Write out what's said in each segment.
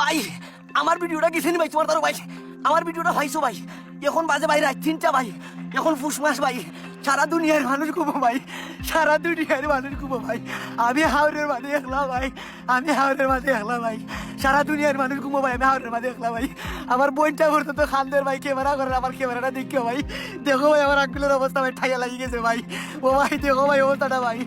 ভাই আমার ভিডিওটা গেছে নি ভাই তোমার তারও ভাই আমার ভিডিওটা ভাইছো ভাই এখন বাজে ভাই রাত 3টা ভাই এখন ফুস মাস ভাই সারা দুনিয়ার মানুষ ঘুমো ভাই সারা দুনিয়ার মানুষ ঘুমো ভাই আমি হাওড়ের মাঝে একলা ভাই আমি হাওড়ের মাঝে একলা ভাই সারা দুনিয়ার মানুষ ঘুমো ভাই আমি হাওড়ের মাঝে একলা ভাই আমার বোনটা করতে তো খানদের ভাই ক্যামেরা করে আমার ক্যামেরাটা দেখিও ভাই দেখো ভাই আমার আঙ্গুলের অবস্থা ভাই ঠাইয়া লাগিয়ে গেছে ভাই ও ভাই দেখো ভাই অবস্থাটা ভাই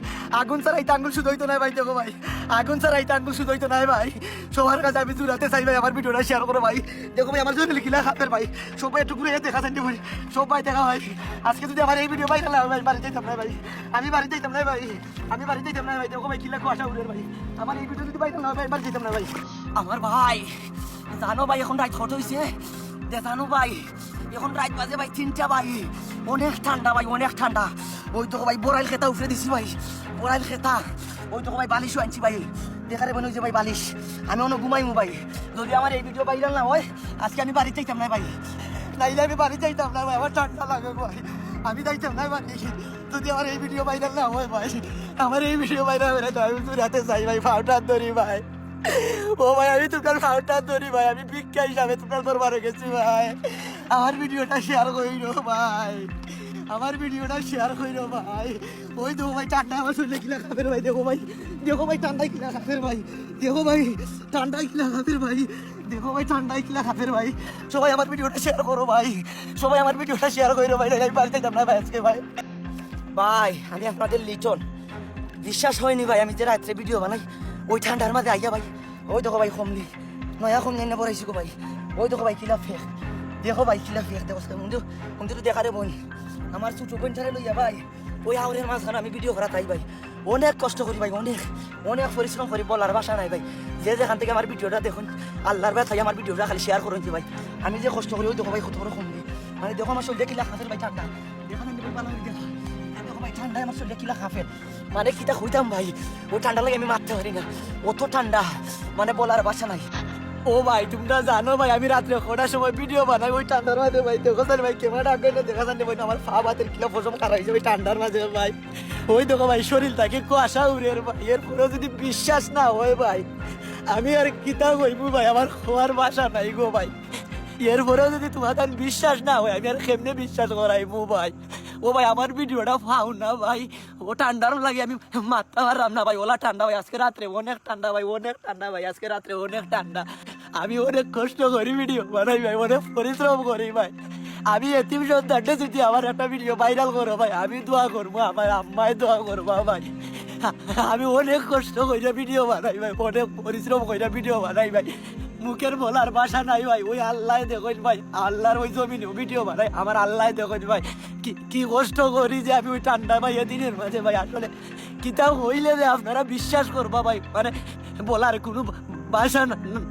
আগুন ছাড়াই আঙ্গুল শুধু হইতো না ভাই দেখো ভাই আগুন ছাড়াই আঙ্গুল শুধু হইতো না ভাই সবার কাছে আমি জুড়াতে চাই ভাই আমার ভিডিওটা শেয়ার করো ভাই দেখো ভাই আমার জন্য লিখিলা খাতের ভাই সবাই একটু ঘুরে দেখা চাই ভাই সবাই দেখা ভাই আজকে যদি আমার এই ভিডিও ভাই তাহলে ভাই বাড়িতে যেতাম না ভাই আমি বাড়িতে যেতাম না ভাই আমি বাড়িতে যেতাম না ভাই দেখো ভাই কিলা কুয়াশা উড়ে ভাই আমার এই ভিডিও যদি ভাই তাহলে ভাই বাড়িতে যেতাম না ভাই আমার ভাই জানো ভাই এখন রাত হট হয়েছে জানো ভাই এখন রাত বাজে ভাই 3টা ভাই অনেক ঠান্ডা ভাই অনেক ঠান্ডা ওই তো ভাই বড়াইল খেতা উঠে দিছি ভাই বড়াইল খেতা ওই তো ভাই বালিশও আনছি ভাই দেখারে মনে হয়েছে ভাই বালিশ আমি অনেক ঘুমাইমু ভাই যদি আমার এই ভিডিও ভাইরাল না হয় আজকে আমি বাড়িতে যাইতাম না ভাই নাইলে আমি বাড়িতে যাইতাম না ভাই আমার ঠান্ডা লাগে ভাই আমি যাইতাম না ভাই যদি আমার এই ভিডিও ভাইরাল না হয় ভাই আমার এই ভিডিও ভাইরাল হলে তো আমি রাতে চাই ভাই ফাউটার ধরি ভাই ও ভাই আমি তোমার ফাউটার ধরি ভাই আমি ভিক্ষা হিসাবে তোমার দরবারে গেছি ভাই আমার ভিডিওটা শেয়ার করিল ভাই আমার ভিডিওটা শেয়ার করিল ভাই ওই দেখো ভাই ঠান্ডা আমার শরীরে কিলা খাবের ভাই দেখো ভাই ঠান্ডায় কিলা খাবের ভাই দেখো ভাই ঠান্ডায় কিলা খাবের ভাই দেখো ভাই ঠান্ডায় কিলা খাবের ভাই সবাই আমার ভিডিওটা শেয়ার করো ভাই সবাই আমার ভিডিওটা শেয়ার করো ভাই আমি বাড়িতে যাব না ভাই আজকে ভাই ভাই আমি আপনাদের লিটন বিশ্বাস হয়নি ভাই আমি যে রাত্রে ভিডিও বানাই ওই ঠান্ডার মাঝে আইয়া ভাই ওই দেখো ভাই কমলি নয়া কম এনে পড়াইছি গো ভাই ওই দেখো ভাই কিলা ফেক দেখো ভাই কিলা ফেক দেখো কিন্তু তো দেখারে বোন আমার ছোটো বোন ছাড়ে লইয়া ভাই ওই আউরের মাঝখানে আমি ভিডিও করা তাই ভাই অনেক কষ্ট করি ভাই অনেক পরিশ্রম করি বলার ভাষা নাই ভাই যে যেখান থেকে আমার ভিডিওটা দেখুন আল্লাহর ব্যথায় আমার ভিডিওটা খালি শেয়ার করুন ভাই আমি যে কষ্ট করি ওই দেখো ভাই কত বড় কমলি মানে দেখো আমার শরীরে কিলা খাফের ভাই ঠান্ডা দেখো না ভালো দেখা দেখো ভাই ঠান্ডায় আমার শরীরে কিলা খাফের মানে কিটা হইতাম ভাই ওই ঠান্ডা লাগে আমি মারতে পারি না অত ঠান্ডা মানে বলার ভাষা নাই ও ভাই তোমরা জানো ভাই আমি রাত্রে কটার সময় ভিডিও বানাই ওই ঠান্ডার মাঝে ভাই দেখো স্যার ভাই ক্যামেরা আগে দেখা যান ভাই আমার পা হাতের কিলা পশম খারাপ হয়েছে ওই ঠান্ডার মাঝে ভাই ওই দেখো ভাই শরীর থাকে কুয়াশা উড়ে ভাই এরপরেও যদি বিশ্বাস না হয় ভাই আমি আর কিতা কইবো ভাই আমার খোয়ার ভাষা নাই গো ভাই এরপরেও যদি তোমার বিশ্বাস না হয় আমি আর কেমনে বিশ্বাস করাইবো ভাই ও ভাই আমার ভিডিওটা পাও না ভাই ও ঠান্ডার লাগে আমি মারতে পারলাম না ভাই ওলা ঠান্ডা ভাই আজকে রাত্রে অনেক ঠান্ডা ভাই আজকে রাত্রে অনেক ঠান্ডা আমি অনেক কষ্ট করি ভিডিও বানাই ভাই অনেক পরিশ্রম করি ভাই আমি এতিম সন্তানটা যদি আমার একটা ভিডিও ভাইরাল করো ভাই আমি দোয়া করবো আমার আম্মায় দোয়া করবো ভাই আমি অনেক কষ্ট করে ভিডিও বানাই ভাই অনেক পরিশ্রম করে ভিডিও বানাই ভাই মুখের বলার ভাষা নাই ভাই ওই আল্লাহ দেখুন ভাই আল্লাহর ওই জমিনে ভিডিও বানাই আমার আল্লাহ দেখুন ভাই কি কষ্ট করি যে আমি ওই ঠান্ডা ভাই এদিনের মাঝে ভাই আসলে কিতাব হইলে যে আপনারা বিশ্বাস করবা ভাই মানে বলার কোনো ভাষা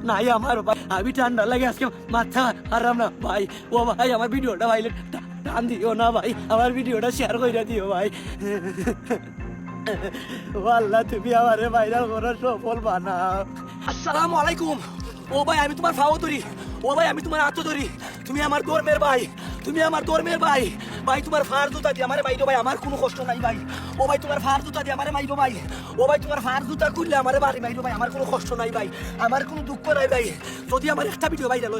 নাই আমার ভাই আমি ঠান্ডা লাগে আজকে মাথা হারাম না ভাই ও ভাই আমার ভিডিওটা ভাই টান দিও না ভাই আমার ভিডিওটা শেয়ার করে দিও ভাই ও আল্লাহ তুমি আমারে ভাইরাল করার সফল বানাও আসসালামু আলাইকুম ও ভাই আমি তোমার ফাও ধরি ও ভাই আমি তোমার হাত ধরি তুমি আমার ধর্মের ভাই ভাই তোমার ফার জুতা দিয়ে আমারে মাইরো ভাই আমার কোনো কষ্ট নাই ভাই ও ভাই তোমার ফার জুতা দিয়ে আমারে মাইরো ভাই ও ভাই তোমার ফার জুতা খুললে আমারে বাড়ি মাইরো ভাই আমার কোনো কষ্ট নাই ভাই আমার কোনো দুঃখ নাই ভাই যদি আমার একটা ভিডিও ভাইরাল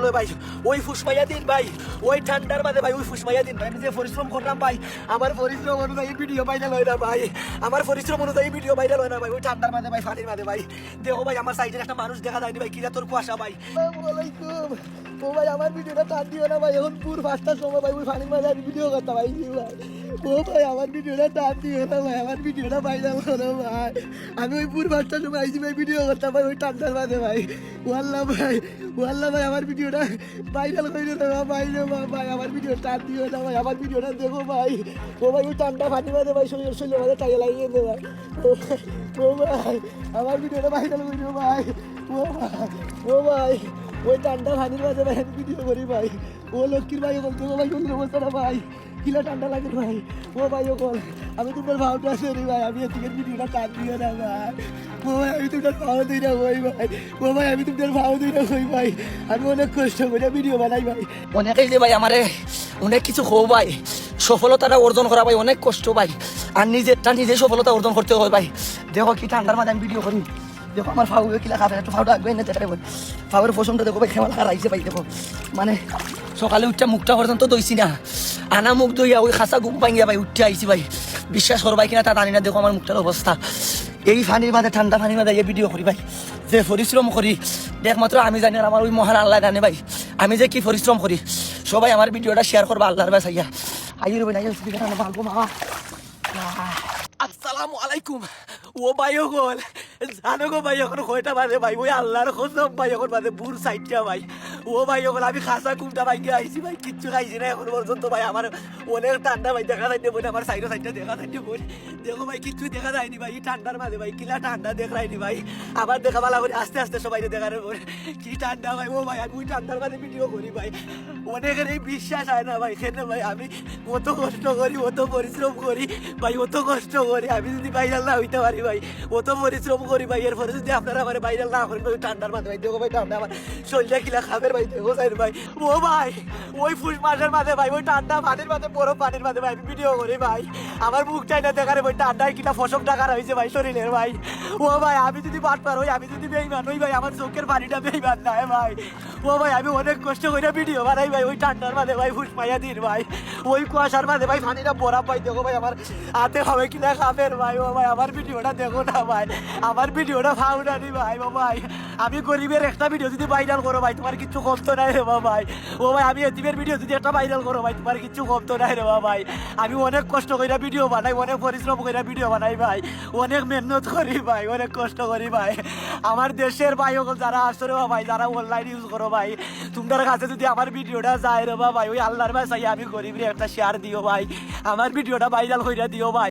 হয় ভাই ওই ফুসমাইয়া দিন ভাই ওই ঠান্ডার মাঝে ভাই ওই ফুসমাইয়া দিন ভাই আমি যে পরিশ্রম করলাম ভাই আমার পরিশ্রম অনুযায়ী ভিডিও ভাইরাল হয় না ভাই আমার পরিশ্রম অনুযায়ী ভিডিও ভাইরাল হয় না ভাই ওই ঠান্ডার মাঝে ভাই ফানির মাঝে ভাই দেখো ভাই আমার সাইডে একটা মানুষ দেখা যায়নি ভাই কিরা তোর কুয়াশা ভাই আসসালামু আলাইকুম ও ভাই আমার ভিডিওটা টান দিও না ভাই এখন পুর 5টার সময় ভাই ওই ফানির মাঝে আমি ভিডিও করতে ভাই ও ভাই আমার ভিডিওটা টান দিও না ভাই আমার ভিডিওটা ভাইরাল করো ভাই আমি ওই পুর 5টার সময় আইসি ভাই ভিডিও করতে ভাই ওই ঠান্ডার মাঝে ভাই ওয়াল্লাহ ভাই আমার ভিডিওটা ভাইরাল করে না ভাই ভাই আমার ভিডিও টান দিও না ভাই আমার ভিডিওটা দেখো ভাই ও ভাই ওই ঠান্ডা ফানির মাঝে ভাই শরীর মাঝে টাইয়া লাগিয়ে দে ভাই ও ভাই আমার ভিডিওটা ভাইরাল করে ভাই ও ভাই ওই ঠান্ডা ফানির মাঝে ভাই আমি ভিডিও করি ভাই ও লক্ষ্মীর ভাই বলতে ভাই সুন্দর অবস্থা না ভাই কিলা ঠান্ডা লাগে ভাই ও ভাই ও বল আমি তোমার ভাবটা সরি ভাই আমি এদিকে ভিডিওটা টান দিও না ভাই ও ভাই আমি তোমার ভাও দিই না ভাই ও ভাই আমি তোমার ভাও দিই না ভাই আমি অনেক কষ্ট করে ভিডিও বানাই ভাই অনেকেই যে ভাই আমারে অনেক কিছু হো ভাই সফলতাটা অর্জন করা ভাই অনেক কষ্ট ভাই আর নিজে সফলতা অর্জন করতে হয় ভাই দেখো কি ঠান্ডার মাঝে আমি ভিডিও করি দেখো আমার ফাউ কিলা খাবে একটু ফাউটা আগে এনে দেখাই ফাউয়ের পছন্দটা দেখো ভাই খেমাল খারাইছে ভাই দেখো মানে সকালে উঠটা মুখটা পর্যন্ত দইছি না আনা মুখ দইয়া ওই খাসা ঘুম পাইয়া ভাই উঠতে আইছি ভাই বিশ্বাস করবাই কিনা তা জানি না দেখো আমার মুখটার অবস্থা এই পানির মাঝে ঠান্ডা পানির মাঝে এই ভিডিও করি ভাই যে পরিশ্রম করি একমাত্র আমি জানি আর আমার ওই মহান আল্লাহ জানে ভাই আমি যে কি পরিশ্রম করি সবাই আমার ভিডিওটা শেয়ার করবো আল্লাহর বাস আইয়া আইয়ের ভাই ভালো মা আসসালামু আলাইকুম ও ভাই ওগল জানো গো ভাই এখন কয়টা বাজে ভাই ওই আল্লাহর খোঁজম ভাই এখন বাজে বুর সাইডটা ভাই ও ভাই ওগল আমি খাসা কুমটা ভাই গিয়ে আইছি ভাই কিচ্ছু খাইছি না এখন পর্যন্ত ভাই আমার অনেক ঠান্ডা ভাই দেখা যাইতে বলে আমার সাইডে সাইডটা দেখা যাইতে বলে দেখো ভাই কিচ্ছু দেখা যায়নি ভাই ঠান্ডার মাঝে ভাই কিলা ঠান্ডা দেখায়নি ভাই আবার দেখা ভালো করে আস্তে আস্তে সবাই দেখার পরে কি ঠান্ডা ভাই ও ভাই আমি ওই ঠান্ডার মাঝে ভিডিও করি ভাই অনেকের এই বিশ্বাস হয় না ভাই কেন ভাই আমি অত কষ্ট করি অত পরিশ্রম করি ভাই অত কষ্ট করি আমি যদি ভাইরাল না হইতে পারি ভাই অত পরিশ্রম করি ভাই এরপরে যদি আপনারা আমার ভাইরাল না করেন ভাই ঠান্ডার মাঝে ভাই দেখো ভাই ঠান্ডা আমার শরীরটা কিলা খাবের ভাই দেখো সাইড ভাই ও ভাই ওই ফুস মাসের মাঝে ভাই ওই ঠান্ডা পানির মাঝে বরফ পানির মাঝে ভাই আমি ভিডিও করি ভাই আমার মুখটাই না দেখারে ভাই ঠান্ডায় কিনা ফসক টাকার হয়েছে ভাই শরীরের ভাই ও ভাই আমি যদি বাটপার হই আমি যদি বেইমান হই ভাই আমার চোখের পানিটা বেইমান না ভাই ও ভাই আমি অনেক কষ্ট করে ভিডিও বানাই ভাই ওই ঠান্ডার মাঝে ভাই ফুস মাইয়া দিন ভাই ওই কুয়াশার মাঝে ভাই পানিটা বরফ ভাই দেখো ভাই আমার হাতে হবে কিনা খাবের ভাই ও ভাই আমার ভিডিওটা দেখো না ভাই আমার ভিডিওটা ভাও না নি ভাই ও ভাই আমি গরিবের একটা ভিডিও যদি ভাইরাল করো ভাই তোমার কিচ্ছু কমত নাই রে ভাই ও ভাই আমি এতিমের ভিডিও যদি একটা ভাইরাল করো ভাই তোমার কিচ্ছু কমত নাই রে ভাই আমি অনেক কষ্ট করে ভিডিও বানাই অনেক পরিশ্রম করে ভিডিও বানাই ভাই অনেক মেহনত করি ভাই অনেক কষ্ট করি ভাই আমার দেশের ভাই ওগুলো যারা আসছো রে ভাই যারা অনলাইন ইউজ করো ভাই তোমাদের কাছে যদি আমার ভিডিওটা যায় রে ভাই ওই আল্লাহর ভাই আমি গরিবের একটা শেয়ার দিও ভাই আমার ভিডিওটা ভাইরাল করে দিও ভাই।